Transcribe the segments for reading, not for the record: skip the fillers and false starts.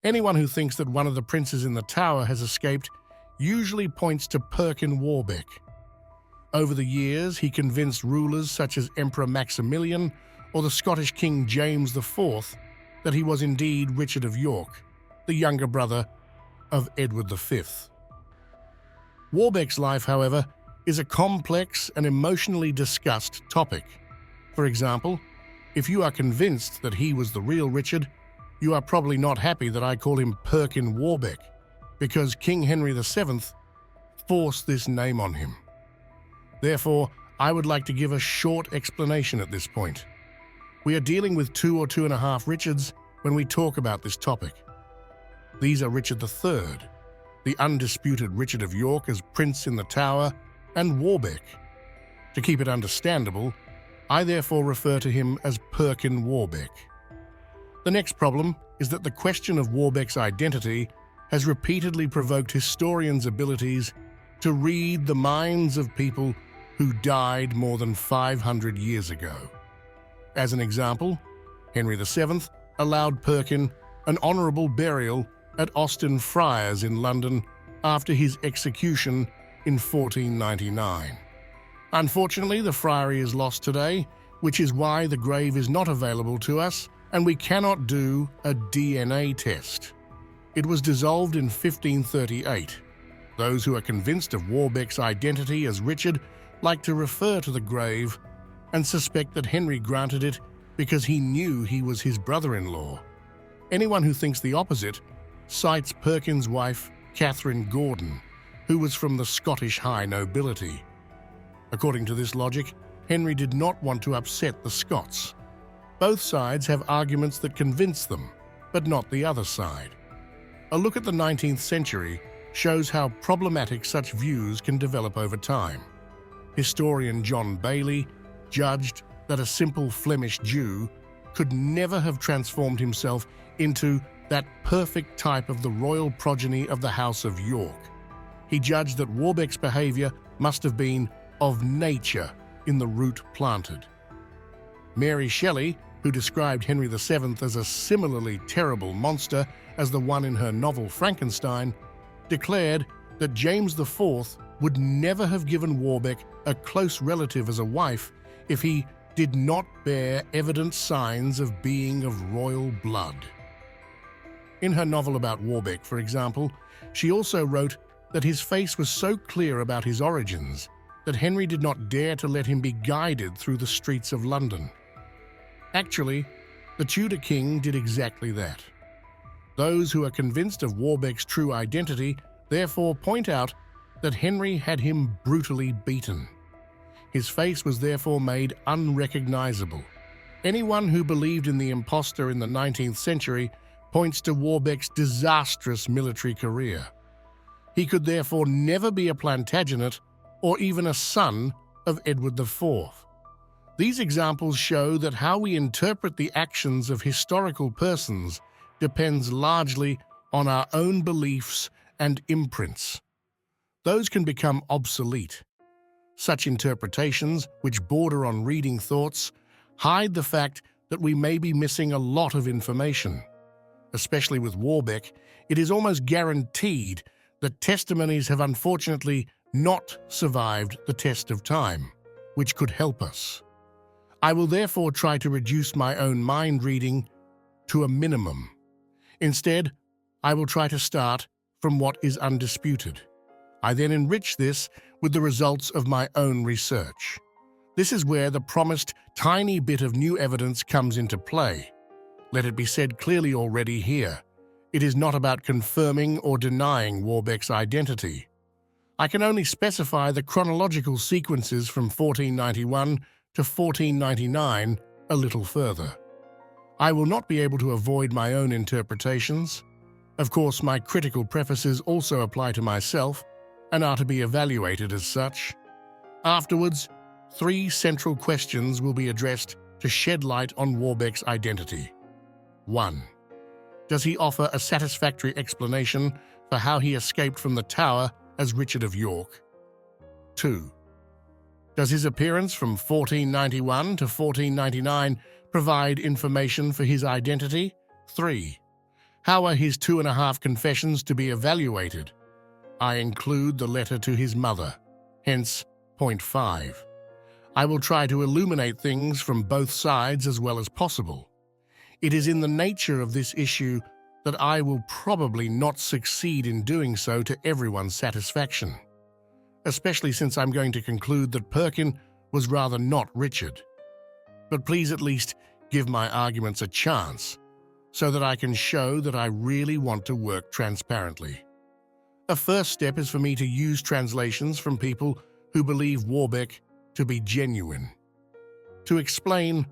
Anyone who thinks that one of the princes in the tower has escaped usually points to Perkin Warbeck. Over the years, he convinced rulers such as Emperor Maximilian or the Scottish King James IV that he was indeed Richard of York, the younger brother of Edward V. Warbeck's life, however, is a complex and emotionally discussed topic. For example, if you are convinced that he was the real Richard, you are probably not happy that I call him Perkin Warbeck, because King Henry VII forced this name on him. Therefore, I would like to give a short explanation at this point. We are dealing with 2 or 2.5 Richards when we talk about this topic. These are Richard III, the undisputed Richard of York as Prince in the Tower, and Warbeck. To keep it understandable, I therefore refer to him as Perkin Warbeck. The next problem is that the question of Warbeck's identity has repeatedly provoked historians' abilities to read the minds of people who died more than 500 years ago. As an example, Henry VII allowed Perkin an honourable burial at Austin Friars in London after his execution in 1499. Unfortunately, the friary is lost today, which is why the grave is not available to us and we cannot do a DNA test. It was dissolved in 1538. Those who are convinced of Warbeck's identity as Richard like to refer to the grave and suspect that Henry granted it because he knew he was his brother-in-law. Anyone who thinks the opposite cites Perkin's wife, Catherine Gordon, who was from the Scottish high nobility. According to this logic, Henry did not want to upset the Scots. Both sides have arguments that convince them, but not the other side. A look at the 19th century shows how problematic such views can develop over time. Historian John Bailey judged that a simple Flemish Jew could never have transformed himself into that perfect type of the royal progeny of the House of York. He judged that Warbeck's behaviour must have been of nature in the root planted. Mary Shelley, who described Henry VII as a similarly terrible monster as the one in her novel Frankenstein, declared that James IV would never have given Warbeck a close relative as a wife if he did not bear evident signs of being of royal blood. In her novel about Warbeck, for example, she also wrote that his face was so clear about his origins that Henry did not dare to let him be guided through the streets of London. Actually, the Tudor king did exactly that. Those who are convinced of Warbeck's true identity therefore point out that Henry had him brutally beaten. His face was therefore made unrecognizable. Anyone who believed in the impostor in the 19th century points to Warbeck's disastrous military career. He could therefore never be a Plantagenet or even a son of Edward IV. These examples show that how we interpret the actions of historical persons depends largely on our own beliefs and imprints. Those can become obsolete. Such interpretations, which border on reading thoughts, hide the fact that we may be missing a lot of information. Especially with Warbeck, it is almost guaranteed that testimonies have unfortunately not survived the test of time, which could help us. I will therefore try to reduce my own mind reading to a minimum. Instead, I will try to start from what is undisputed. I then enrich this with the results of my own research. This is where the promised tiny bit of new evidence comes into play. Let it be said clearly already here. It is not about confirming or denying Warbeck's identity. I can only specify the chronological sequences from 1491 to 1499 a little further. I will not be able to avoid my own interpretations. Of course, my critical prefaces also apply to myself and are to be evaluated as such. Afterwards, 3 central questions will be addressed to shed light on Warbeck's identity. 1. Does he offer a satisfactory explanation for how he escaped from the Tower as Richard of York? 2. Does his appearance from 1491 to 1499 provide information for his identity? 3. How are his 2.5 confessions to be evaluated? I include the letter to his mother, hence point 5. I will try to illuminate things from both sides as well as possible. It is in the nature of this issue that I will probably not succeed in doing so to everyone's satisfaction, especially since I'm going to conclude that Perkin was rather not Richard. But please at least give my arguments a chance, so that I can show that I really want to work transparently. A first step is for me to use translations from people who believe Warbeck to be genuine. To explain,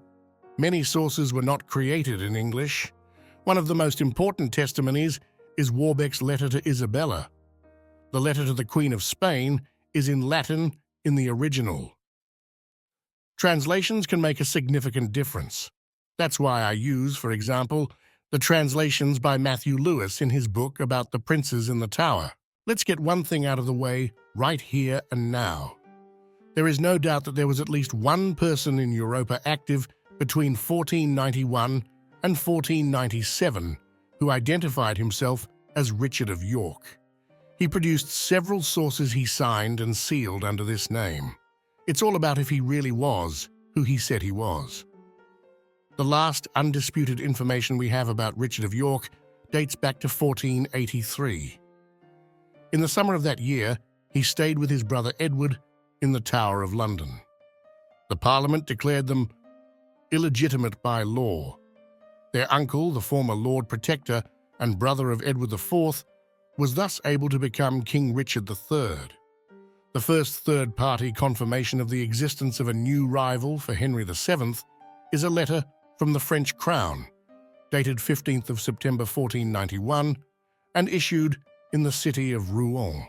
many sources were not created in English. One of the most important testimonies is Warbeck's letter to Isabella. The letter to the Queen of Spain is in Latin in the original. Translations can make a significant difference. That's why I use, for example, the translations by Matthew Lewis in his book about the princes in the Tower. Let's get one thing out of the way right here and now. There is no doubt that there was at least one person in Europa active between 1491 and 1497 who identified himself as Richard of York. He produced several sources he signed and sealed under this name. It's all about if he really was who he said he was. The last undisputed information we have about Richard of York dates back to 1483. In the summer of that year, he stayed with his brother Edward in the Tower of London. The Parliament declared them illegitimate by law. Their uncle, the former Lord Protector and brother of Edward IV, was thus able to become King Richard III. The first third-party confirmation of the existence of a new rival for Henry VII is a letter from the French crown, dated 15th of September 1491, and issued in the city of Rouen.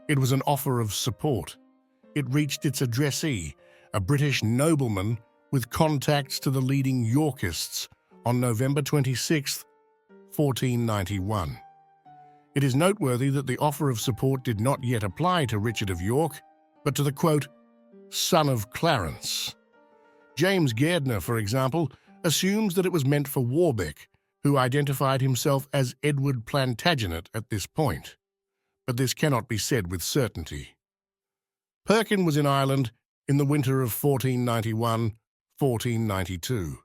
It was an offer of support. It reached its addressee, a British nobleman with contacts to the leading Yorkists, on November 26, 1491. It is noteworthy that the offer of support did not yet apply to Richard of York, but to the, quote, son of Clarence. James Gairdner, for example, assumes that it was meant for Warbeck, who identified himself as Edward Plantagenet at this point. But this cannot be said with certainty. Perkin was in Ireland in the winter of 1491-1492.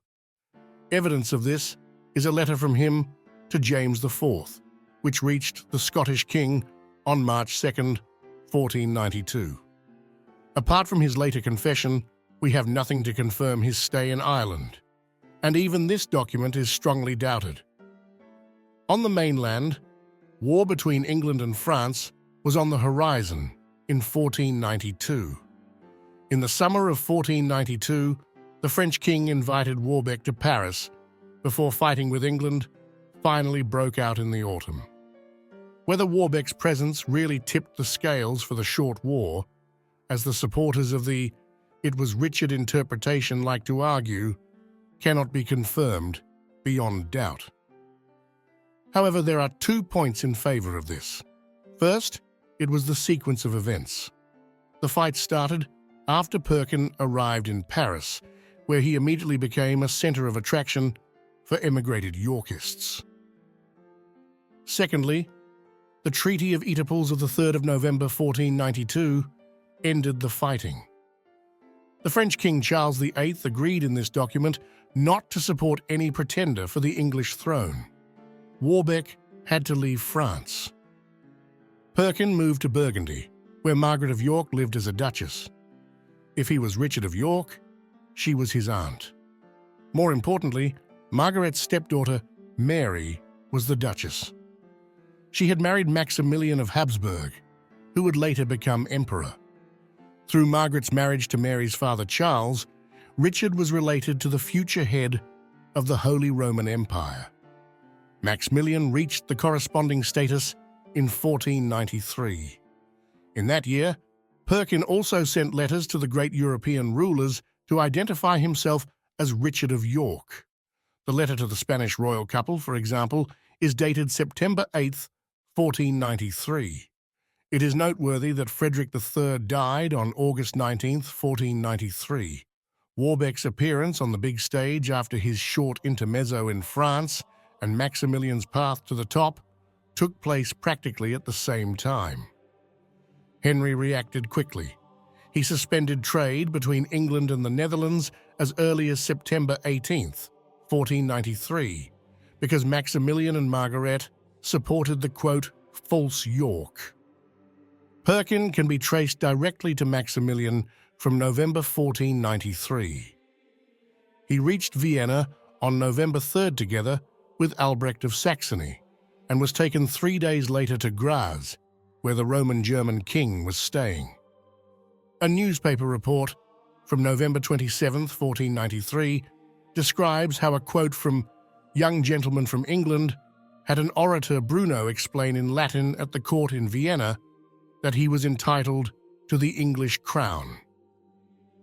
Evidence of this is a letter from him to James IV, which reached the Scottish king on March 2, 1492. Apart from his later confession, we have nothing to confirm his stay in Ireland, and even this document is strongly doubted. On the mainland, war between England and France was on the horizon in 1492. In the summer of 1492, the French king invited Warbeck to Paris before fighting with England finally broke out in the autumn. Whether Warbeck's presence really tipped the scales for the short war, as the supporters of the "it was Richard" interpretation like to argue, cannot be confirmed beyond doubt. However, there are 2 points in favor of this. First, it was the sequence of events. The fight started after Perkin arrived in Paris, where he immediately became a center of attraction for emigrated Yorkists. Secondly, the Treaty of Etaples of the 3rd of November 1492 ended the fighting. The French King Charles VIII agreed in this document not to support any pretender for the English throne. Warbeck had to leave France. Perkin moved to Burgundy, where Margaret of York lived as a duchess. If he was Richard of York, she was his aunt. More importantly, Margaret's stepdaughter, Mary, was the duchess. She had married Maximilian of Habsburg, who would later become emperor. Through Margaret's marriage to Mary's father Charles, Richard was related to the future head of the Holy Roman Empire. Maximilian reached the corresponding status in 1493. In that year, Perkin also sent letters to the great European rulers to identify himself as Richard of York. The letter to the Spanish royal couple, for example, is dated September 8, 1493. It is noteworthy that Frederick III died on August 19, 1493. Warbeck's appearance on the big stage after his short intermezzo in France and Maximilian's path to the top took place practically at the same time. Henry reacted quickly. He suspended trade between England and the Netherlands as early as September 18th, 1493, because Maximilian and Margaret supported the, quote, false York. Perkin can be traced directly to Maximilian from November 1493. He reached Vienna on November 3rd together with Albrecht of Saxony and was taken 3 days later to Graz, where the Roman-German king was staying. A newspaper report from November 27, 1493, describes how a quote from young gentleman from England had an orator Bruno explain in Latin at the court in Vienna that he was entitled to the English crown.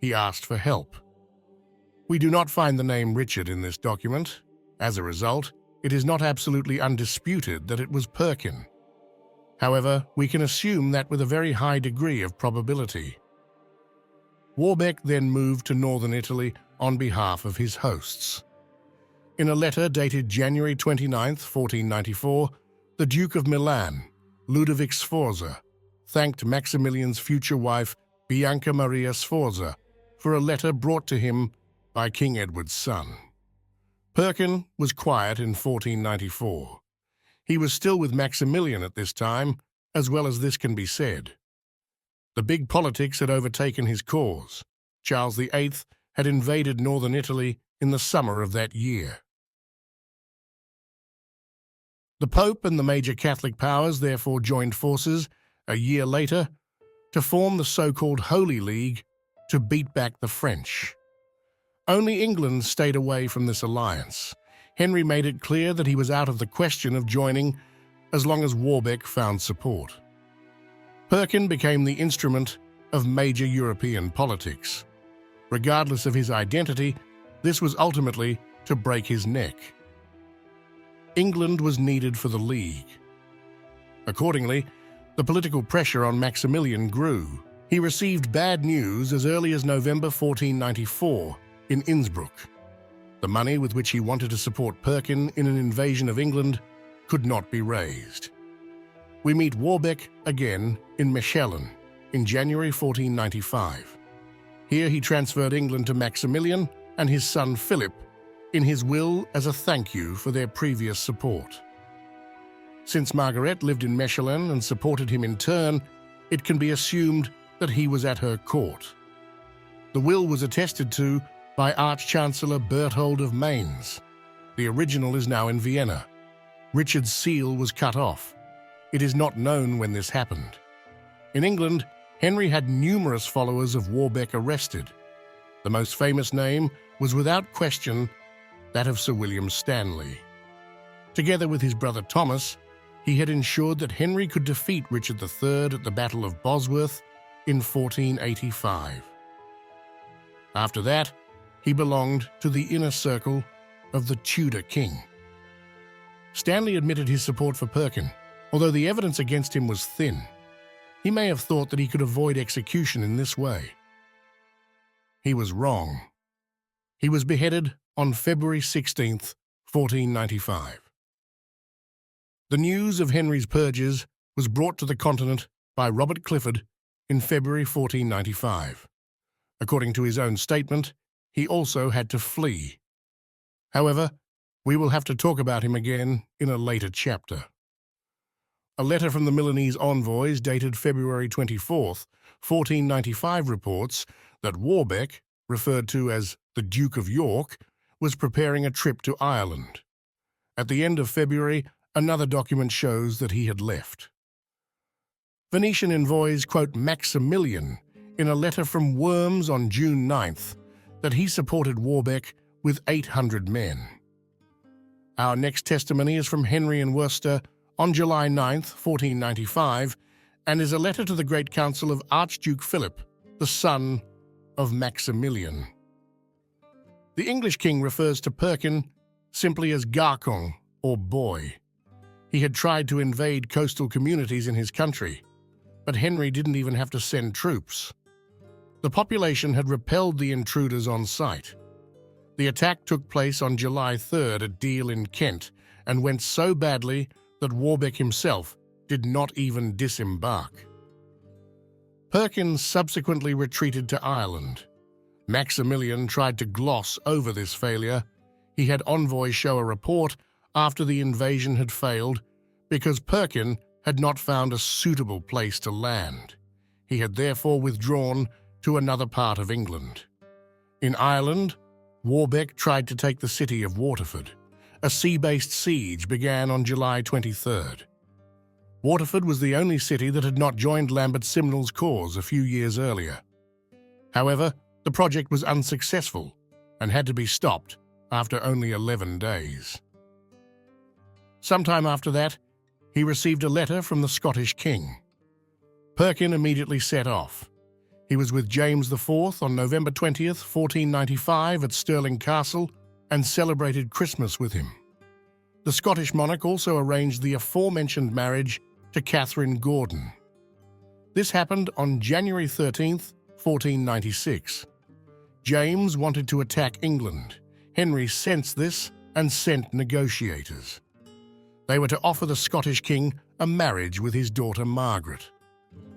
He asked for help. We do not find the name Richard in this document. As a result, it is not absolutely undisputed that it was Perkin. However, we can assume that with a very high degree of probability. Warbeck then moved to northern Italy on behalf of his hosts. In a letter dated January 29, 1494, the Duke of Milan, Ludovic Sforza, thanked Maximilian's future wife, Bianca Maria Sforza, for a letter brought to him by King Edward's son. Perkin was quiet in 1494. He was still with Maximilian at this time, as well as this can be said. The big politics had overtaken his cause. Charles VIII had invaded northern Italy in the summer of that year. The Pope and the major Catholic powers therefore joined forces a year later to form the so-called Holy League to beat back the French. Only England stayed away from this alliance. Henry made it clear that he was out of the question of joining as long as Warbeck found support. Perkin became the instrument of major European politics. Regardless of his identity, this was ultimately to break his neck. England was needed for the League. Accordingly, the political pressure on Maximilian grew. He received bad news as early as November 1494 in Innsbruck. The money with which he wanted to support Perkin in an invasion of England could not be raised. We meet Warbeck again in Mechelen in January 1495. Here he transferred England to Maximilian and his son Philip in his will as a thank you for their previous support. Since Margaret lived in Mechelen and supported him in turn, it can be assumed that he was at her court. The will was attested to by Arch-Chancellor Berthold of Mainz. The original is now in Vienna. Richard's seal was cut off. It is not known when this happened. In England, Henry had numerous followers of Warbeck arrested. The most famous name was without question that of Sir William Stanley. Together with his brother Thomas, he had ensured that Henry could defeat Richard III at the Battle of Bosworth in 1485. After that, he belonged to the inner circle of the Tudor king. Stanley admitted his support for Perkin, although the evidence against him was thin. He may have thought that he could avoid execution in this way. He was wrong. He was beheaded on February 16, 1495. The news of Henry's purges was brought to the continent by Robert Clifford in February 1495. According to his own statement, he also had to flee. However, we will have to talk about him again in a later chapter. A letter from the Milanese envoys dated February 24, 1495 reports that Warbeck, referred to as the Duke of York, was preparing a trip to Ireland. At the end of February, another document shows that he had left. Venetian envoys quote Maximilian in a letter from Worms on June 9th that he supported Warbeck with 800 men. Our next testimony is from Henry in Worcester on July 9th, 1495, and is a letter to the Great Council of Archduke Philip, the son of Maximilian. The English king refers to Perkin simply as Garcon, or boy. He had tried to invade coastal communities in his country, but Henry didn't even have to send troops. The population had repelled the intruders on sight. The attack took place on July 3rd at Deal in Kent, and went so badly that Warbeck himself did not even disembark. Perkin subsequently retreated to Ireland. Maximilian tried to gloss over this failure. He had envoys show a report after the invasion had failed because Perkin had not found a suitable place to land. He had therefore withdrawn to another part of England. In Ireland, Warbeck tried to take the city of Waterford. A sea-based siege began on July 23rd. Waterford was the only city that had not joined Lambert Simnel's cause a few years earlier. However, the project was unsuccessful and had to be stopped after only 11 days. Sometime after that, he received a letter from the Scottish king. Perkin immediately set off. He was with James IV on November 20th, 1495 at Stirling Castle and celebrated Christmas with him. The Scottish monarch also arranged the aforementioned marriage to Catherine Gordon. This happened on January 13th, 1496. James wanted to attack England. Henry sensed this and sent negotiators. They were to offer the Scottish king a marriage with his daughter Margaret.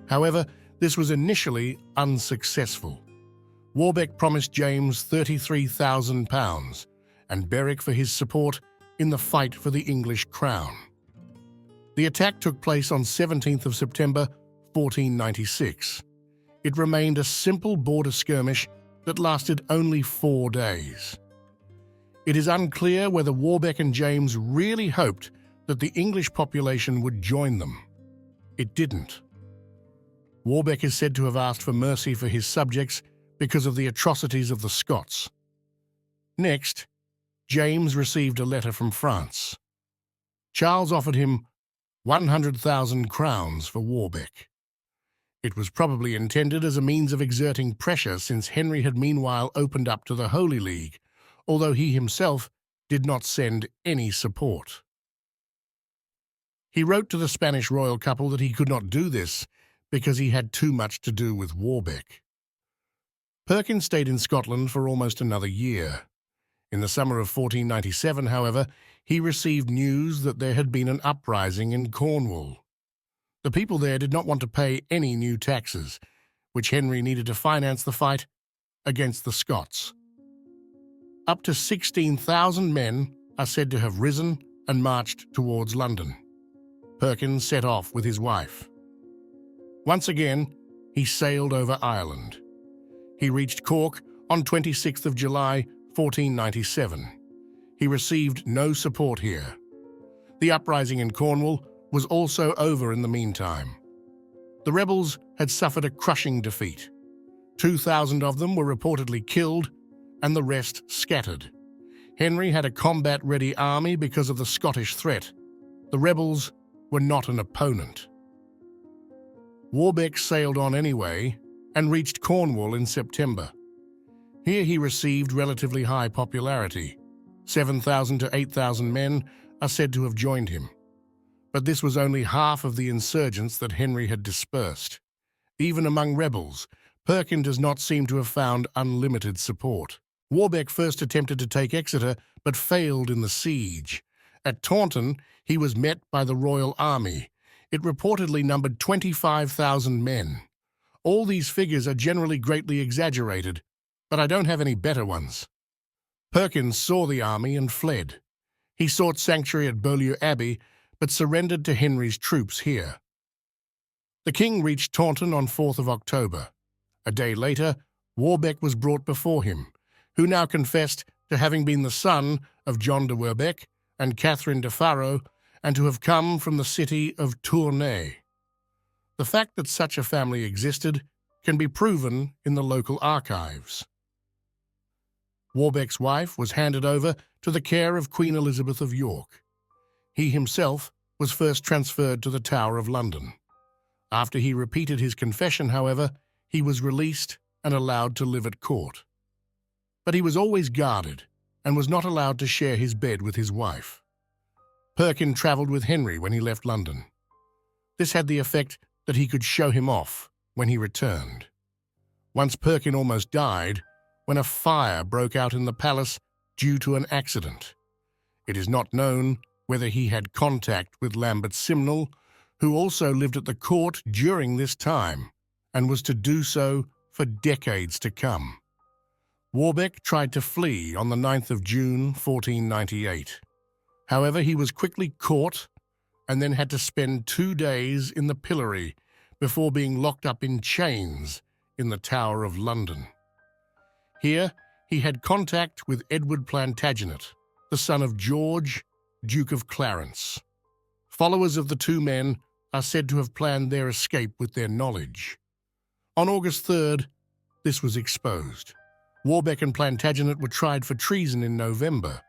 However, this was initially unsuccessful. Warbeck promised James £33,000 and Berwick for his support in the fight for the English crown. The attack took place on 17th of September, 1496. It remained a simple border skirmish that lasted only 4 days. It is unclear whether Warbeck and James really hoped that the English population would join them. It didn't. Warbeck is said to have asked for mercy for his subjects because of the atrocities of the Scots. Next, James received a letter from France. Charles offered him 100,000 crowns for Warbeck. It was probably intended as a means of exerting pressure since Henry had meanwhile opened up to the Holy League, although he himself did not send any support. He wrote to the Spanish royal couple that he could not do this because he had too much to do with Warbeck. Perkin stayed in Scotland for almost another year. In the summer of 1497, however, he received news that there had been an uprising in Cornwall. The people there did not want to pay any new taxes, which Henry needed to finance the fight against the Scots. Up to 16,000 men are said to have risen and marched towards London. Perkin set off with his wife. Once again, he sailed over Ireland. He reached Cork on 26th of July, 1497. He received no support here. The uprising in Cornwall was also over in the meantime. The rebels had suffered a crushing defeat. 2,000 of them were reportedly killed and the rest scattered. Henry had a combat-ready army because of the Scottish threat. The rebels were not an opponent. Warbeck sailed on anyway and reached Cornwall in September. Here he received relatively high popularity. 7,000 to 8,000 men are said to have joined him. But this was only half of the insurgents that Henry had dispersed. Even among rebels, Perkin does not seem to have found unlimited support. Warbeck first attempted to take Exeter, but failed in the siege. At Taunton, he was met by the royal army. It reportedly numbered 25,000 men. All these figures are generally greatly exaggerated, but I don't have any better ones. Perkin saw the army and fled. He sought sanctuary at Beaulieu Abbey, but surrendered to Henry's troops here. The king reached Taunton on 4th of October. A day later, Warbeck was brought before him, who now confessed to having been the son of John de Warbeck and Catherine de Faro, and to have come from the city of Tournai. The fact that such a family existed can be proven in the local archives. Warbeck's wife was handed over to the care of Queen Elizabeth of York. He himself was first transferred to the Tower of London. After he repeated his confession, however, he was released and allowed to live at court. But he was always guarded and was not allowed to share his bed with his wife. Perkin travelled with Henry when he left London. This had the effect that he could show him off when he returned. Once Perkin almost died when a fire broke out in the palace due to an accident. It is not known whether he had contact with Lambert Simnel, who also lived at the court during this time and was to do so for decades to come. Warbeck tried to flee on the 9th of June 1498. However, he was quickly caught and then had to spend 2 days in the pillory before being locked up in chains in the Tower of London. Here, he had contact with Edward Plantagenet, the son of George, Duke of Clarence. Followers of the two men are said to have planned their escape with their knowledge. On August 3rd, this was exposed. Warbeck and Plantagenet were tried for treason in November.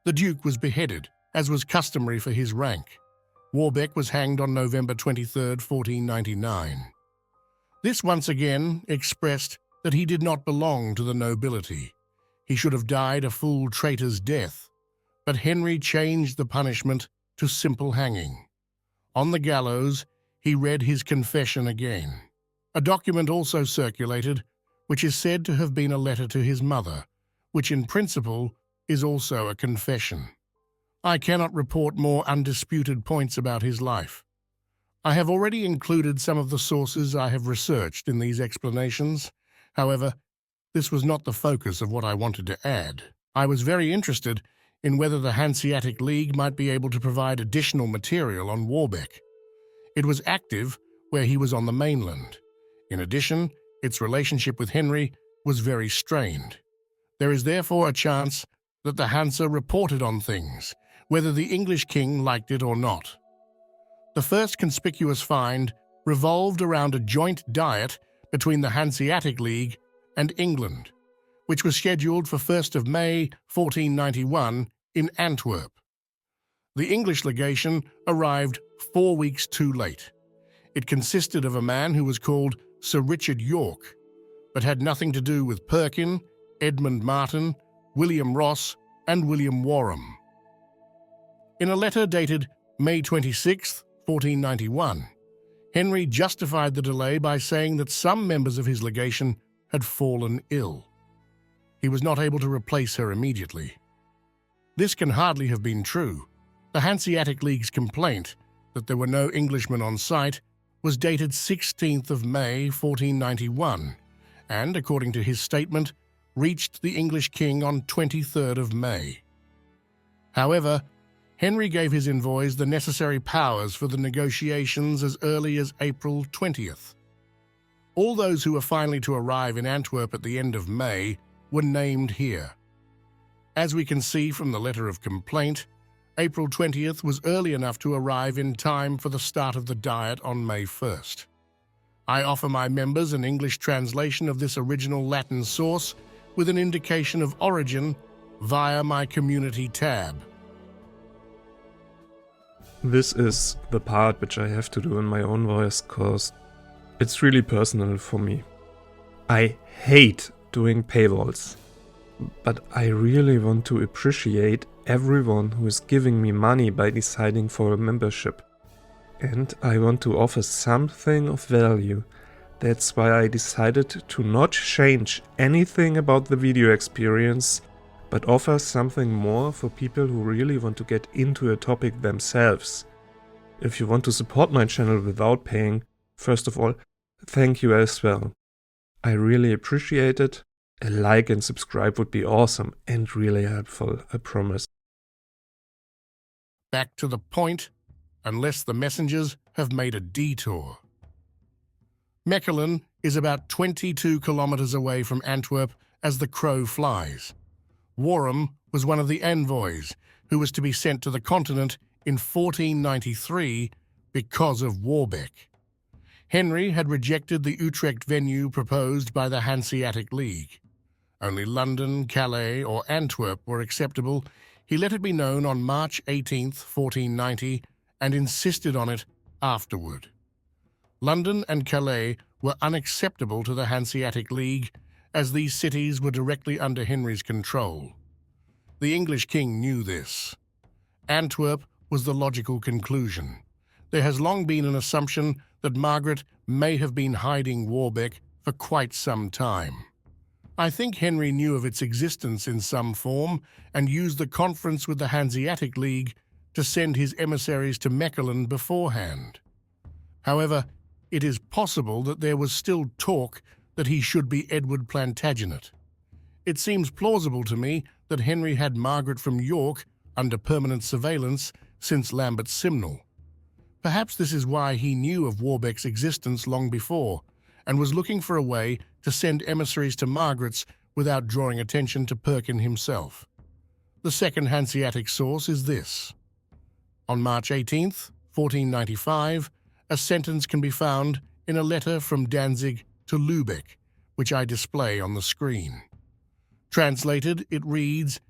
The Duke was beheaded, as was customary for his rank. Warbeck was hanged on November 23, 1499. This once again expressed that he did not belong to the nobility. He should have died a full traitor's death, but Henry changed the punishment to simple hanging. On the gallows, he read his confession again. A document also circulated, which is said to have been a letter to his mother, which in principle is also a confession. I cannot report more undisputed points about his life. I have already included some of the sources I have researched in these explanations. However, this was not the focus of what I wanted to add. I was very interested in whether the Hanseatic League might be able to provide additional material on Warbeck. It was active where he was on the mainland. In addition, its relationship with Henry was very strained. There is therefore a chance that the Hansa reported on things, whether the English king liked it or not. The first conspicuous find revolved around a joint diet between the Hanseatic League and England, which was scheduled for 1st of May 1491 in Antwerp. The English legation arrived 4 weeks too late. It consisted of a man who was called Sir Richard York, but had nothing to do with Perkin, Edmund Martin, William Ross, and William Warham. In a letter dated May 26, 1491, Henry justified the delay by saying that some members of his legation had fallen ill. He was not able to replace her immediately. This can hardly have been true. The Hanseatic League's complaint that there were no Englishmen on site was dated 16th of May 1491 and, according to his statement, reached the English king on 23rd of May. However, Henry gave his envoys the necessary powers for the negotiations as early as April 20th. All those who were finally to arrive in Antwerp at the end of May were named here. As we can see from the letter of complaint, April 20th was early enough to arrive in time for the start of the Diet on May 1st. I offer my members an English translation of this original Latin source with an indication of origin via my community tab. This is the part which I have to do in my own voice, cause it's really personal for me. I hate doing paywalls, but I really want to appreciate everyone who is giving me money by deciding for a membership. And I want to offer something of value. That's why I decided to not change anything about the video experience, but offer something more for people who really want to get into a topic themselves. If you want to support my channel without paying, first of all, thank you as well. I really appreciate it. A like and subscribe would be awesome and really helpful, I promise. Back to the point, unless the messengers have made a detour. Mechelen is about 22 kilometers away from Antwerp as the crow flies. Warham was one of the envoys who was to be sent to the continent in 1493 because of Warbeck. Henry had rejected the Utrecht venue proposed by the Hanseatic League. Only London, Calais, or Antwerp were acceptable. He let it be known on March 18, 1490, and insisted on it afterward. London and Calais were unacceptable to the Hanseatic League, as these cities were directly under Henry's control. The English king knew this. Antwerp was the logical conclusion. There has long been an assumption that Margaret may have been hiding Warbeck for quite some time. I think Henry knew of its existence in some form and used the conference with the Hanseatic League to send his emissaries to Meckerland beforehand. However, it is possible that there was still talk that he should be Edward Plantagenet. It seems plausible to me that Henry had Margaret from York under permanent surveillance since Lambert Simnel. Perhaps this is why he knew of Warbeck's existence long before, and was looking for a way to send emissaries to Margaret's without drawing attention to Perkin himself. The second Hanseatic source is this. On March 18th, 1495, a sentence can be found in a letter from Danzig to Lübeck, which I display on the screen. Translated, it reads,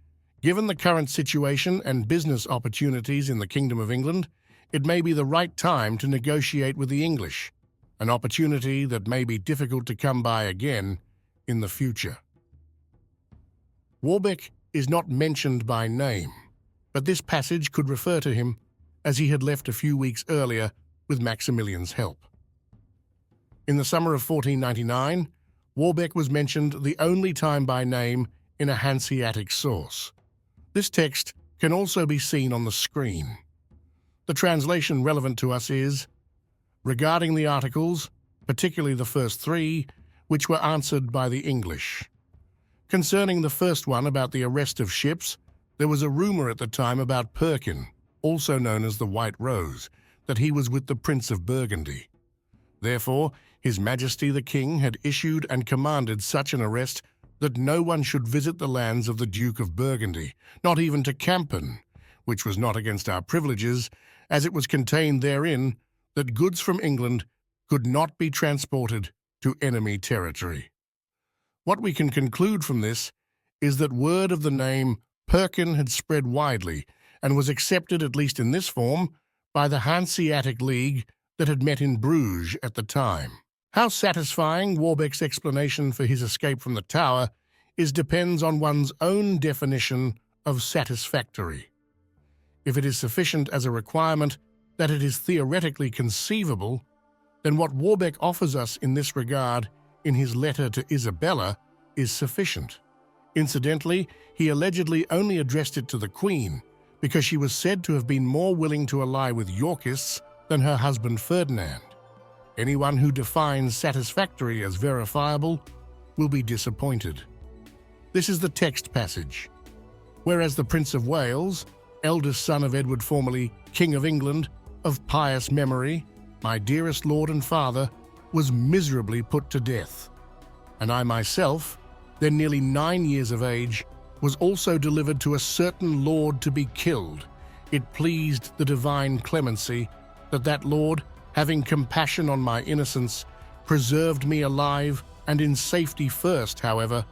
"Given the current situation and business opportunities in the Kingdom of England, it may be the right time to negotiate with the English, an opportunity that may be difficult to come by again in the future." Warbeck is not mentioned by name, but this passage could refer to him as he had left a few weeks earlier with Maximilian's help. In the summer of 1499, Warbeck was mentioned the only time by name in a Hanseatic source. This text can also be seen on the screen. The translation relevant to us is, "Regarding the articles, particularly the first three, which were answered by the English. Concerning the first one about the arrest of ships, there was a rumor at the time about Perkin, also known as the White Rose, that he was with the Prince of Burgundy. Therefore, His Majesty the King had issued and commanded such an arrest that no one should visit the lands of the Duke of Burgundy, not even to Campen, which was not against our privileges, as it was contained therein that goods from England could not be transported to enemy territory." What we can conclude from this is that word of the name Perkin had spread widely and was accepted, at least in this form, by the Hanseatic League that had met in Bruges at the time. How satisfying Warbeck's explanation for his escape from the Tower depends on one's own definition of satisfactory. If it is sufficient as a requirement that it is theoretically conceivable, then what Warbeck offers us in this regard in his letter to Isabella is sufficient. Incidentally, he allegedly only addressed it to the Queen because she was said to have been more willing to ally with Yorkists than her husband Ferdinand. Anyone who defines satisfactory as verifiable will be disappointed. This is the text passage. "Whereas the Prince of Wales, eldest son of Edward, formerly King of England, of pious memory, my dearest lord and father, was miserably put to death. And I myself, then nearly 9 years of age, was also delivered to a certain lord to be killed. It pleased the divine clemency that that lord, having compassion on my innocence, preserved me alive and in safety first, however,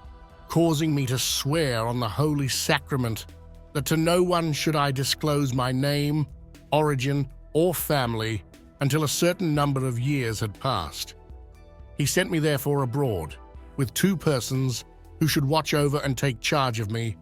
causing me to swear on the holy sacrament that to no one should I disclose my name, origin, or family until a certain number of years had passed. He sent me therefore abroad, with 2 persons who should watch over and take charge of me,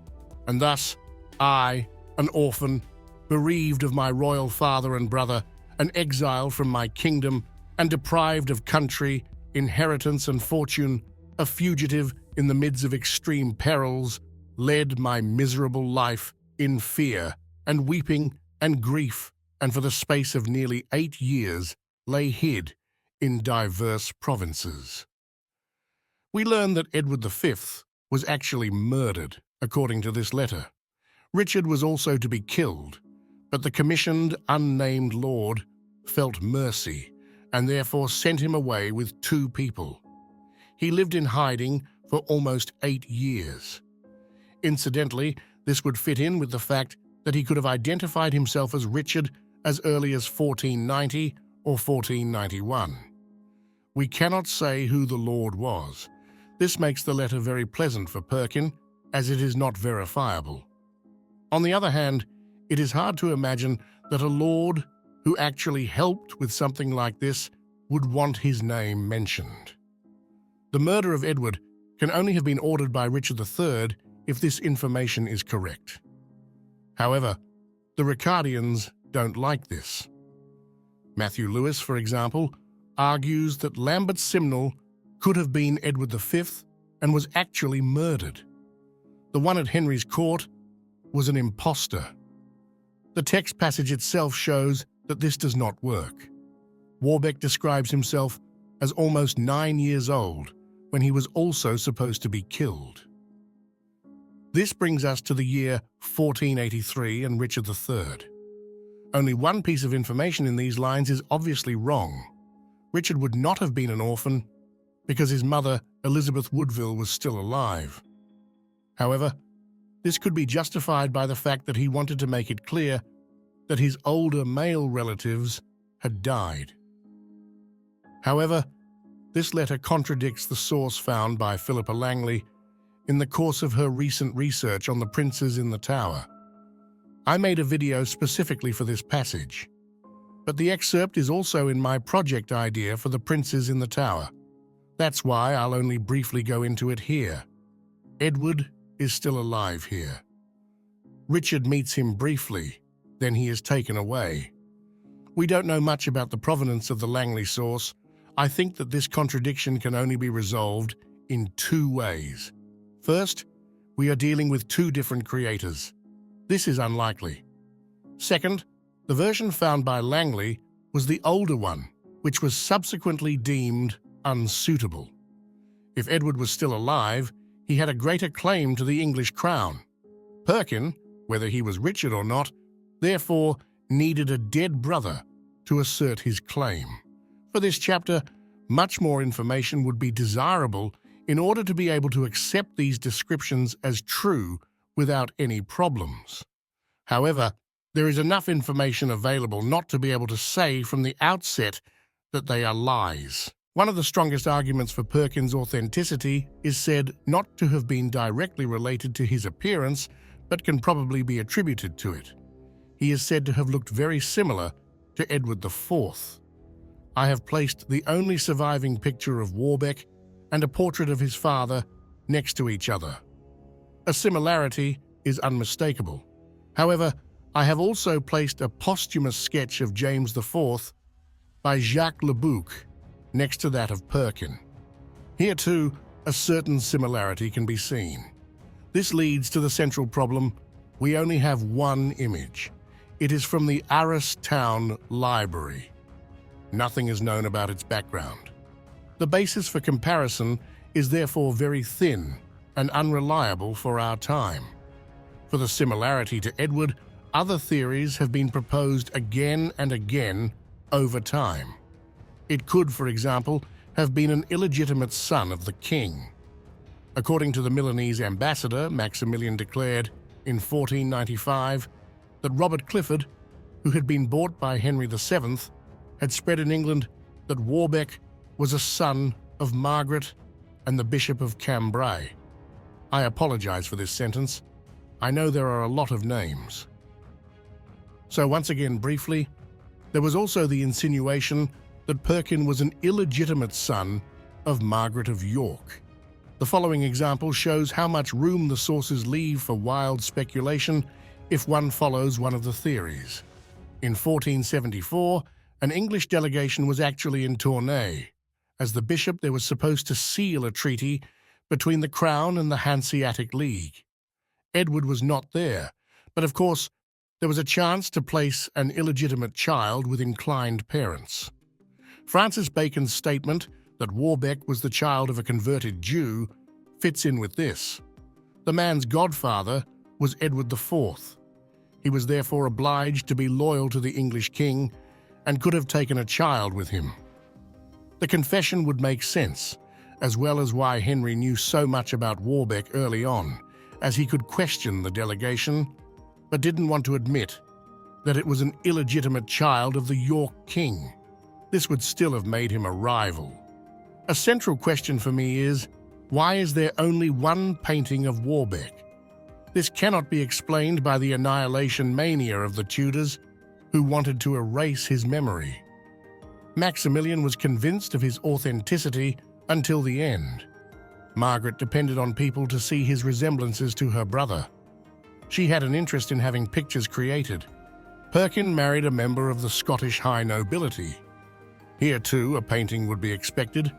and thus I, an orphan, bereaved of my royal father and brother, an exile from my kingdom, and deprived of country, inheritance, and fortune, a fugitive in the midst of extreme perils, led my miserable life in fear and weeping and grief, and for the space of nearly 8 years lay hid in diverse provinces." We learn that Edward V was actually murdered, according to this letter. Richard was also to be killed, but the commissioned unnamed lord felt mercy and therefore sent him away with 2 people. He lived in hiding for almost 8 years. Incidentally, this would fit in with the fact that he could have identified himself as Richard as early as 1490 or 1491. We cannot say who the lord was. This makes the letter very pleasant for Perkin, as it is not verifiable. On the other hand, it is hard to imagine that a lord who actually helped with something like this would want his name mentioned. The murder of Edward can only have been ordered by Richard III if this information is correct. However, the Ricardians don't like this. Matthew Lewis, for example, argues that Lambert Simnel could have been Edward V and was actually murdered. The one at Henry's court was an impostor. The text passage itself shows that this does not work. Warbeck describes himself as almost 9 years old when he was also supposed to be killed. This brings us to the year 1483 and Richard III. Only one piece of information in these lines is obviously wrong. Richard would not have been an orphan because his mother, Elizabeth Woodville, was still alive. However, this could be justified by the fact that he wanted to make it clear that his older male relatives had died. However, this letter contradicts the source found by Philippa Langley in the course of her recent research on the princes in the Tower. I made a video specifically for this passage, but the excerpt is also in my project idea for the princes in the Tower. That's why I'll only briefly go into it here. Edward is still alive here. Richard meets him briefly, then he is taken away. We don't know much about the provenance of the Langley source. I think that this contradiction can only be resolved in 2 ways. First, we are dealing with 2 different creators. This is unlikely. Second, the version found by Langley was the older one, which was subsequently deemed unsuitable. If Edward was still alive, he had a greater claim to the English crown. Perkin, whether he was Richard or not, therefore needed a dead brother to assert his claim. For this chapter, much more information would be desirable in order to be able to accept these descriptions as true without any problems. However, there is enough information available not to be able to say from the outset that they are lies. One of the strongest arguments for Perkin's authenticity is said not to have been directly related to his appearance, but can probably be attributed to it. He is said to have looked very similar to Edward IV. I have placed the only surviving picture of Warbeck and a portrait of his father next to each other. A similarity is unmistakable. However, I have also placed a posthumous sketch of James IV by Jacques Le Bouc next to that of Perkin. Here too, a certain similarity can be seen. This leads to the central problem: we only have one image. It is from the Arras Town Library. Nothing is known about its background. The basis for comparison is therefore very thin and unreliable for our time. For the similarity to Edward, other theories have been proposed again and again over time. It could, for example, have been an illegitimate son of the king. According to the Milanese ambassador, Maximilian declared in 1495 that Robert Clifford, who had been bought by Henry VII, had spread in England that Warbeck was a son of Margaret and the Bishop of Cambrai. I apologize for this sentence. I know there are a lot of names. So once again, briefly, there was also the insinuation that Perkin was an illegitimate son of Margaret of York. The following example shows how much room the sources leave for wild speculation if one follows one of the theories. In 1474, an English delegation was actually in Tournai. As the bishop, they were supposed to seal a treaty between the Crown and the Hanseatic League. Edward was not there, but of course, there was a chance to place an illegitimate child with inclined parents. Francis Bacon's statement that Warbeck was the child of a converted Jew fits in with this. The man's godfather was Edward IV. He was therefore obliged to be loyal to the English king and could have taken a child with him. The confession would make sense, as well as why Henry knew so much about Warbeck early on, as he could question the delegation, but didn't want to admit that it was an illegitimate child of the York king. This would still have made him a rival. A central question for me is, why is there only one painting of Warbeck? This cannot be explained by the annihilation mania of the Tudors, who wanted to erase his memory. Maximilian was convinced of his authenticity until the end. Margaret depended on people to see his resemblances to her brother. She had an interest in having pictures created. Perkin married a member of the Scottish high nobility. Here too, a painting would be expected,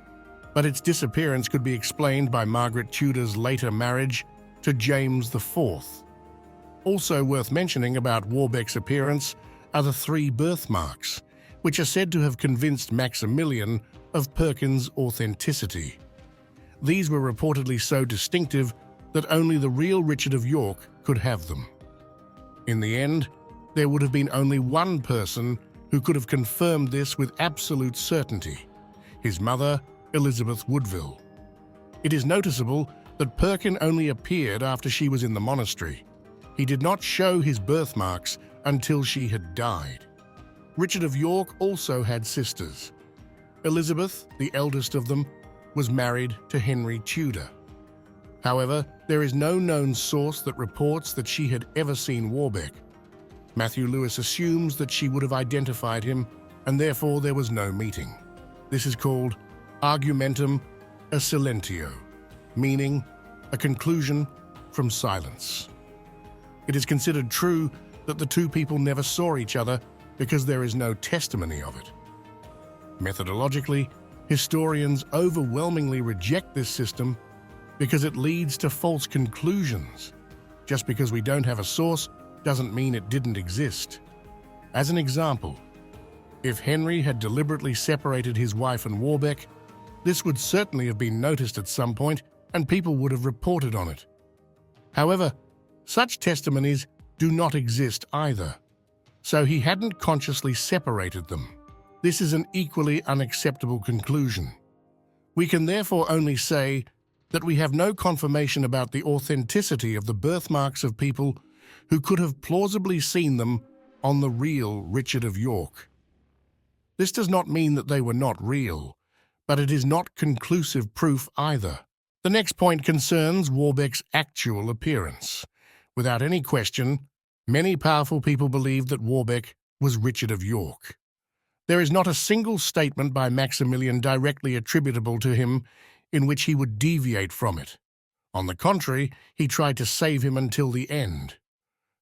but its disappearance could be explained by Margaret Tudor's later marriage to James IV. Also worth mentioning about Warbeck's appearance are the 3 birthmarks, which are said to have convinced Maximilian of Perkin's authenticity. These were reportedly so distinctive that only the real Richard of York could have them. In the end, there would have been only one person who could have confirmed this with absolute certainty: his mother, Elizabeth Woodville. It is noticeable that Perkin only appeared after she was in the monastery. He did not show his birthmarks until she had died. Richard of York also had sisters. Elizabeth, the eldest of them, was married to Henry Tudor. However, there is no known source that reports that she had ever seen Warbeck. Matthew Lewis assumes that she would have identified him, and therefore there was no meeting. This is called argumentum a silentio, meaning a conclusion from silence. It is considered true that the 2 people never saw each other because there is no testimony of it. Methodologically, historians overwhelmingly reject this system because it leads to false conclusions. Just because we don't have a source doesn't mean it didn't exist. As an example, if Henry had deliberately separated his wife and Warbeck, this would certainly have been noticed at some point and people would have reported on it. However, such testimonies do not exist either, so he hadn't consciously separated them. This is an equally unacceptable conclusion. We can therefore only say that we have no confirmation about the authenticity of the birthmarks of people who could have plausibly seen them on the real Richard of York. This does not mean that they were not real, but it is not conclusive proof either. The next point concerns Warbeck's actual appearance. Without any question, many powerful people believed that Warbeck was Richard of York. There is not a single statement by Maximilian directly attributable to him in which he would deviate from it. On the contrary, he tried to save him until the end.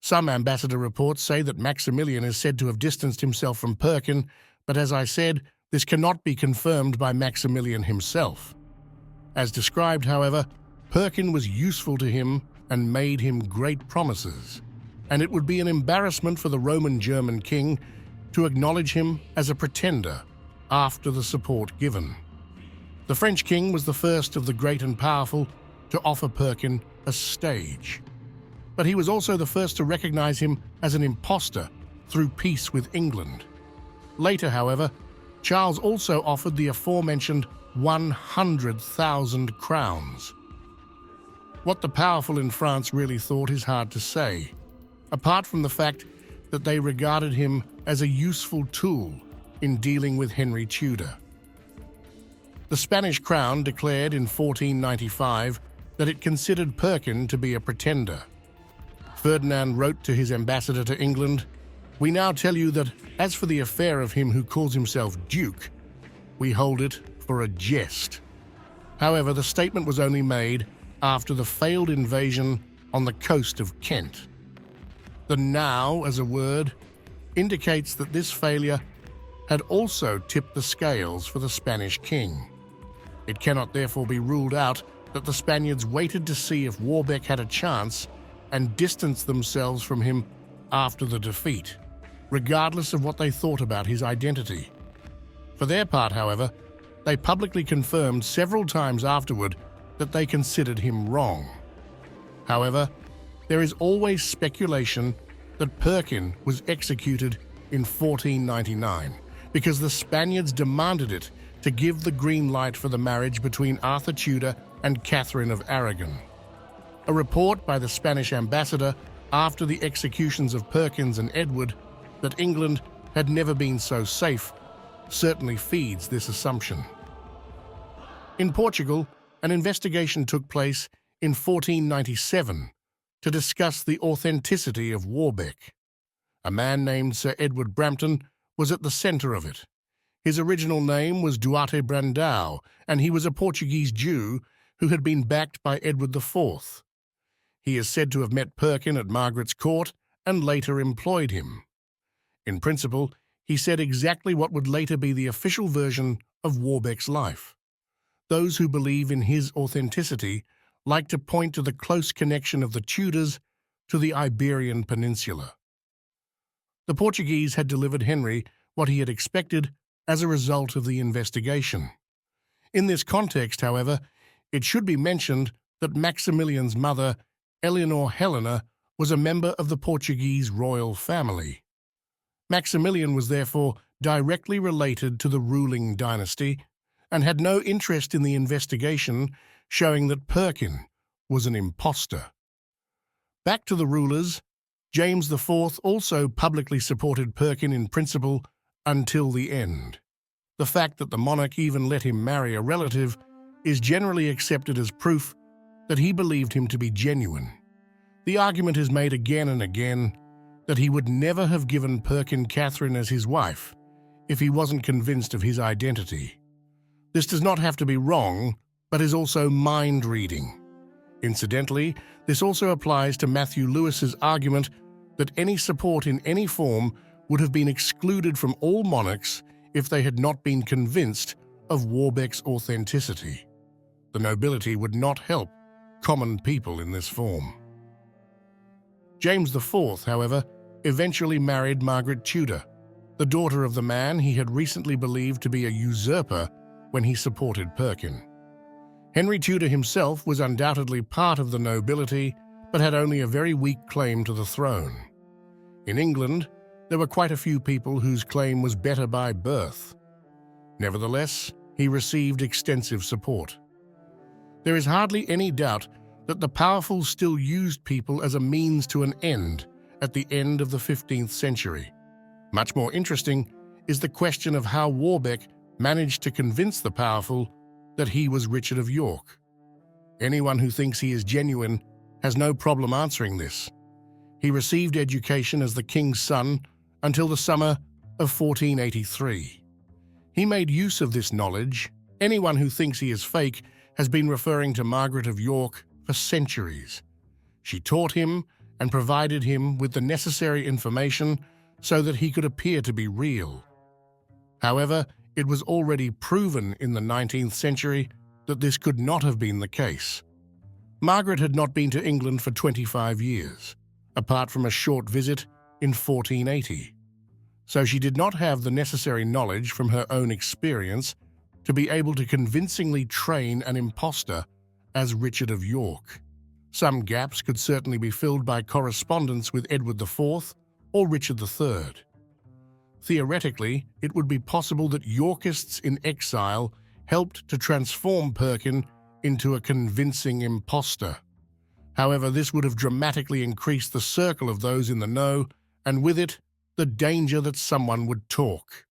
Some ambassador reports say that Maximilian is said to have distanced himself from Perkin, but as I said, this cannot be confirmed by Maximilian himself. As described, however, Perkin was useful to him and made him great promises, and it would be an embarrassment for the Roman German king to acknowledge him as a pretender after the support given. The French king was the first of the great and powerful to offer Perkin a stage, but he was also the first to recognize him as an impostor through peace with England. Later, however, Charles also offered the aforementioned 100,000 crowns. What the powerful in France really thought is hard to say, apart from the fact that they regarded him as a useful tool in dealing with Henry Tudor. The Spanish crown declared in 1495 that it considered Perkin to be a pretender. Ferdinand wrote to his ambassador to England, "We now tell you that, as for the affair of him who calls himself Duke, we hold it for a jest." However, the statement was only made after the failed invasion on the coast of Kent. The "now" as a word indicates that this failure had also tipped the scales for the Spanish king. It cannot therefore be ruled out that the Spaniards waited to see if Warbeck had a chance and distanced themselves from him after the defeat, regardless of what they thought about his identity. For their part, however, they publicly confirmed several times afterward that they considered him wrong. However, there is always speculation that Perkin was executed in 1499 because the Spaniards demanded it to give the green light for the marriage between Arthur Tudor and Catherine of Aragon. A report by the Spanish ambassador after the executions of Perkins and Edward that England had never been so safe certainly feeds this assumption. In Portugal, an investigation took place in 1497 to discuss the authenticity of Warbeck. A man named Sir Edward Brampton was at the centre of it. His original name was Duarte Brandão, and he was a Portuguese Jew who had been backed by Edward IV. He is said to have met Perkin at Margaret's court and later employed him. In principle, he said exactly what would later be the official version of Warbeck's life. Those who believe in his authenticity like to point to the close connection of the Tudors to the Iberian Peninsula. The Portuguese had delivered Henry what he had expected as a result of the investigation. In this context, however, it should be mentioned that Maximilian's mother, Eleanor Helena, was a member of the Portuguese royal family. Maximilian was therefore directly related to the ruling dynasty and had no interest in the investigation showing that Perkin was an impostor. Back to the rulers, James IV also publicly supported Perkin in principle until the end. The fact that the monarch even let him marry a relative is generally accepted as proof that he believed him to be genuine. The argument is made again and again that he would never have given Perkin Catherine as his wife if he wasn't convinced of his identity. This does not have to be wrong, but is also mind-reading. Incidentally, this also applies to Matthew Lewis's argument that any support in any form would have been excluded from all monarchs if they had not been convinced of Warbeck's authenticity. The nobility would not help common people in this form. James IV, however, eventually married Margaret Tudor, the daughter of the man he had recently believed to be a usurper when he supported Perkin. Henry Tudor himself was undoubtedly part of the nobility, but had only a very weak claim to the throne. In England, there were quite a few people whose claim was better by birth. Nevertheless, he received extensive support. There is hardly any doubt that the powerful still used people as a means to an end at the end of the 15th century. Much more interesting is the question of how Warbeck managed to convince the powerful that he was Richard of York. Anyone who thinks he is genuine has no problem answering this. He received education as the king's son until the summer of 1483. He made use of this knowledge. Anyone who thinks he is fake has been referring to Margaret of York for centuries. She taught him and provided him with the necessary information so that he could appear to be real. However, it was already proven in the 19th century that this could not have been the case. Margaret had not been to England for 25 years, apart from a short visit in 1480. So she did not have the necessary knowledge from her own experience to be able to convincingly train an impostor as Richard of York. Some gaps could certainly be filled by correspondence with Edward IV or Richard III. Theoretically, it would be possible that Yorkists in exile helped to transform Perkin into a convincing impostor. However, this would have dramatically increased the circle of those in the know, and with it, the danger that someone would talk.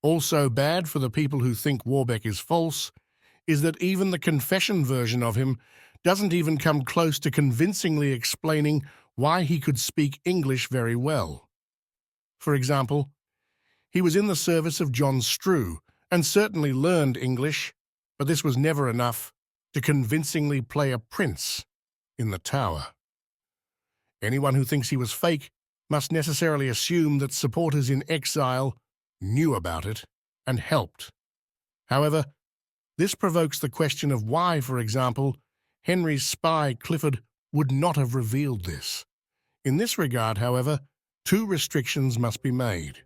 Also bad for the people who think Warbeck is false is that even the confession version of him doesn't even come close to convincingly explaining why he could speak English very well. For example, he was in the service of John Strew and certainly learned English, but this was never enough to convincingly play a prince in the Tower. Anyone who thinks he was fake must necessarily assume that supporters in exile knew about it and helped. However, this provokes the question of why, for example, Henry's spy Clifford would not have revealed this. In this regard, however, two restrictions must be made.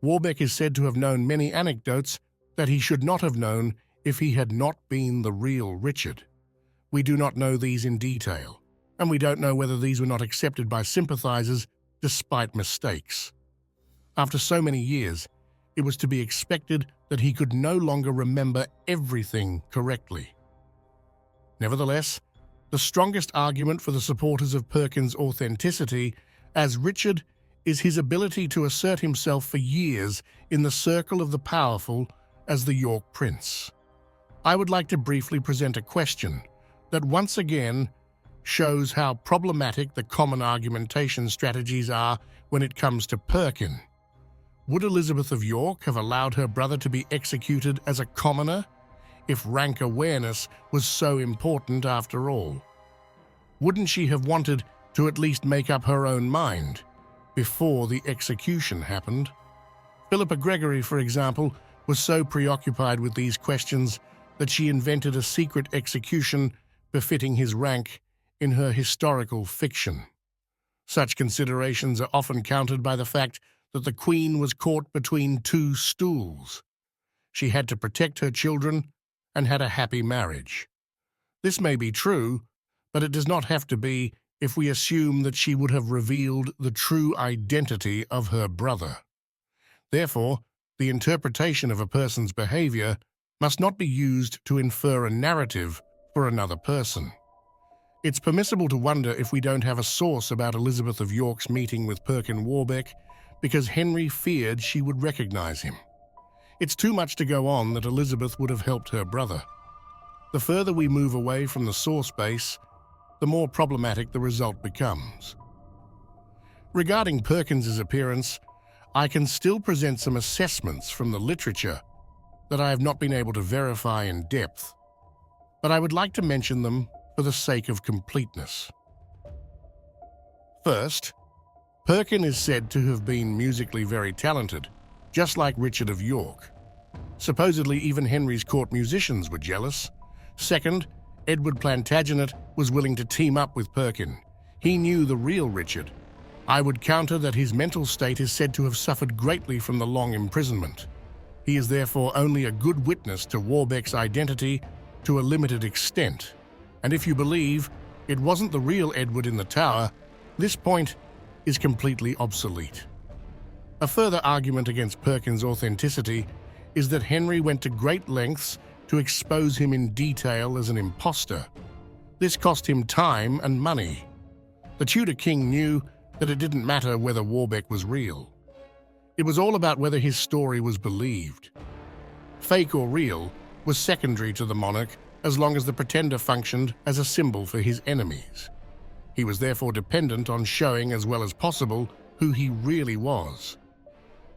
Warbeck is said to have known many anecdotes that he should not have known if he had not been the real Richard. We do not know these in detail, and we don't know whether these were not accepted by sympathizers despite mistakes. After so many years, it was to be expected that he could no longer remember everything correctly. Nevertheless, the strongest argument for the supporters of Perkin's authenticity as Richard is his ability to assert himself for years in the circle of the powerful as the York Prince. I would like to briefly present a question that once again shows how problematic the common argumentation strategies are when it comes to Perkin. Would Elizabeth of York have allowed her brother to be executed as a commoner if rank awareness was so important after all? Wouldn't she have wanted to at least make up her own mind before the execution happened? Philippa Gregory, for example, was so preoccupied with these questions that she invented a secret execution befitting his rank in her historical fiction. Such considerations are often countered by the fact that the Queen was caught between two stools. She had to protect her children and had a happy marriage. This may be true, but it does not have to be if we assume that she would have revealed the true identity of her brother. Therefore, the interpretation of a person's behavior must not be used to infer a narrative for another person. It's permissible to wonder if we don't have a source about Elizabeth of York's meeting with Perkin Warbeck because Henry feared she would recognize him. It's too much to go on that Elizabeth would have helped her brother. The further we move away from the source base, the more problematic the result becomes. Regarding Perkins's appearance, I can still present some assessments from the literature that I have not been able to verify in depth, but I would like to mention them for the sake of completeness. First, Perkin is said to have been musically very talented, just like Richard of York. Supposedly, even Henry's court musicians were jealous. Second, Edward Plantagenet was willing to team up with Perkin. He knew the real Richard. I would counter that his mental state is said to have suffered greatly from the long imprisonment. He is therefore only a good witness to Warbeck's identity to a limited extent. And if you believe it wasn't the real Edward in the tower, this point is completely obsolete. A further argument against Perkin's authenticity is that Henry went to great lengths to expose him in detail as an impostor. This cost him time and money. The Tudor king knew that it didn't matter whether Warbeck was real. It was all about whether his story was believed. Fake or real was secondary to the monarch as long as the pretender functioned as a symbol for his enemies. He was therefore dependent on showing as well as possible who he really was.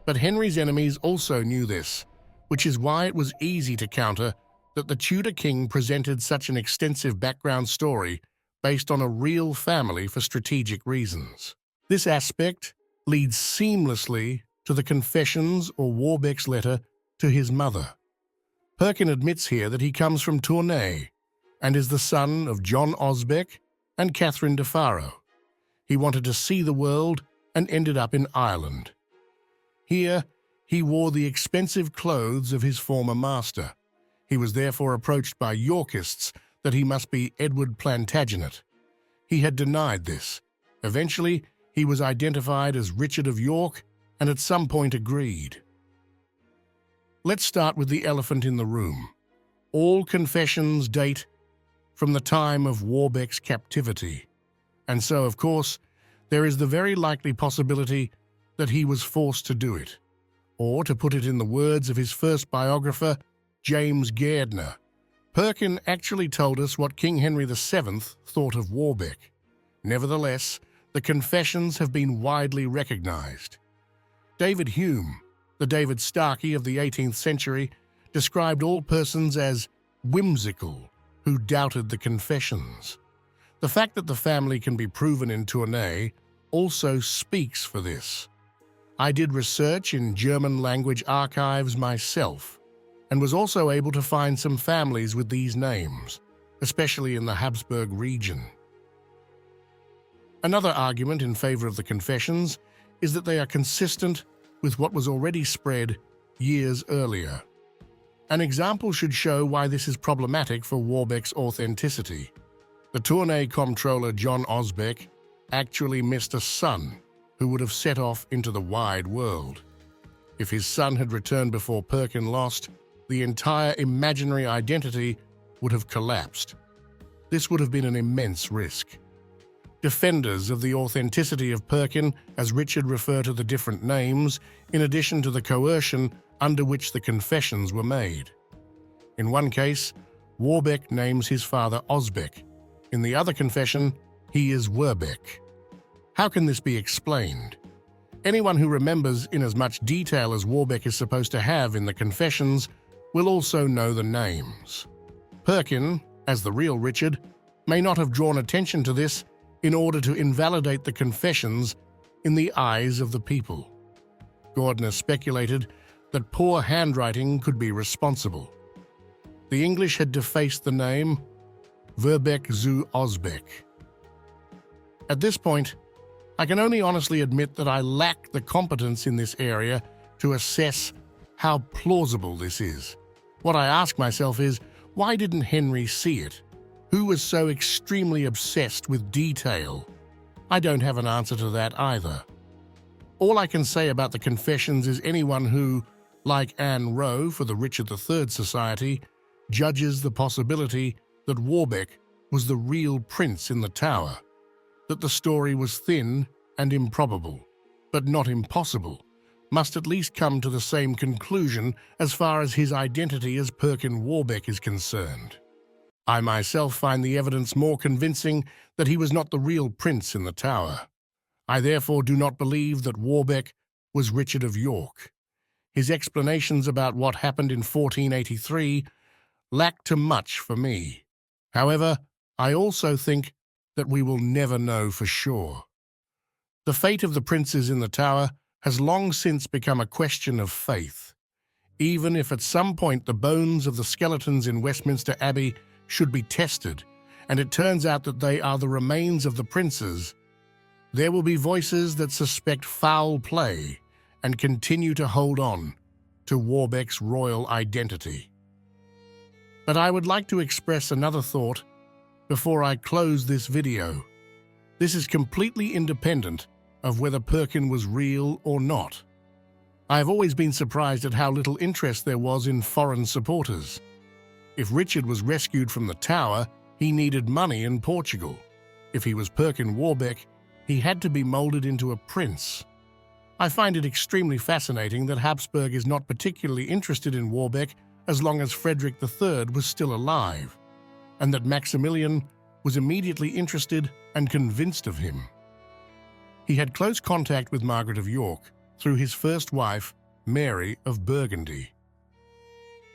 But Henry's enemies also knew this, which is why it was easy to counter that the Tudor king presented such an extensive background story based on a real family for strategic reasons. This aspect leads seamlessly to the confessions or Warbeck's letter to his mother. Perkin admits here that he comes from Tournai and is the son of John Osbeck and Catherine de Faro. He wanted to see the world and ended up in Ireland. Here, he wore the expensive clothes of his former master. He was therefore approached by Yorkists that he must be Edward Plantagenet. He had denied this. Eventually, he was identified as Richard of York and at some point agreed. Let's start with the elephant in the room. All confessions date from the time of Warbeck's captivity, and so, of course, there is the very likely possibility that he was forced to do it. Or, to put it in the words of his first biographer, James Gairdner, Perkin actually told us what King Henry VII thought of Warbeck. Nevertheless, the confessions have been widely recognized. David Hume, the David Starkey of the 18th century, described all persons as whimsical who doubted the confessions. The fact that the family can be proven in Tournai also speaks for this. I did research in German language archives myself and was also able to find some families with these names, especially in the Habsburg region. Another argument in favor of the confessions is that they are consistent with what was already spread years earlier. An example should show why this is problematic for Warbeck's authenticity. The Tournai comptroller John Osbeck actually missed a son who would have set off into the wide world. If his son had returned before Perkin lost, the entire imaginary identity would have collapsed. This would have been an immense risk. Defenders of the authenticity of Perkin, as Richard refer to the different names, in addition to the coercion under which the confessions were made. In one case, Warbeck names his father Osbeck. In the other confession, he is Warbeck. How can this be explained? Anyone who remembers in as much detail as Warbeck is supposed to have in the confessions will also know the names. Perkin, as the real Richard, may not have drawn attention to this in order to invalidate the confessions in the eyes of the people. Gairdner speculated that poor handwriting could be responsible. The English had defaced the name Warbeck zu Osbeck. At this point, I can only honestly admit that I lack the competence in this area to assess how plausible this is. What I ask myself is, why didn't Henry see it? Who was so extremely obsessed with detail? I don't have an answer to that either. All I can say about the confessions is anyone who, like Anne Rowe for the Richard III Society, judges the possibility that Warbeck was the real prince in the tower, that the story was thin and improbable, but not impossible, must at least come to the same conclusion as far as his identity as Perkin Warbeck is concerned. I myself find the evidence more convincing that he was not the real prince in the tower. I therefore do not believe that Warbeck was Richard of York. His explanations about what happened in 1483 lack too much for me. However, I also think that we will never know for sure. The fate of the princes in the tower has long since become a question of faith. Even if at some point the bones of the skeletons in Westminster Abbey should be tested, and it turns out that they are the remains of the princes, there will be voices that suspect foul play and continue to hold on to Warbeck's royal identity. But I would like to express another thought before I close this video. This is completely independent of whether Perkin was real or not. I have always been surprised at how little interest there was in foreign supporters. If Richard was rescued from the tower, he needed money in Portugal. If he was Perkin Warbeck, he had to be molded into a prince. I find it extremely fascinating that Habsburg is not particularly interested in Warbeck as long as Frederick III was still alive, and that Maximilian was immediately interested and convinced of him. He had close contact with Margaret of York through his first wife, Mary of Burgundy.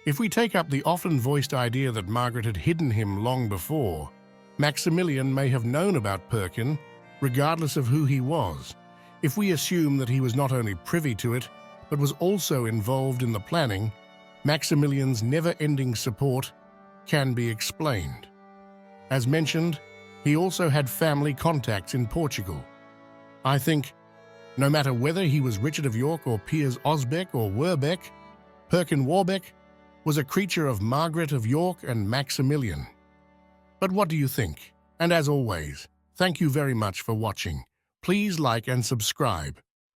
If we take up the often voiced idea that Margaret had hidden him long before, Maximilian may have known about Perkin, regardless of who he was. If we assume that he was not only privy to it, but was also involved in the planning, Maximilian's never-ending support can be explained. As mentioned, he also had family contacts in Portugal. I think, no matter whether he was Richard of York or Piers Osbeck or Warbeck, Perkin Warbeck was a creature of Margaret of York and Maximilian. But what do you think? And as always, thank you very much for watching. Please like and subscribe.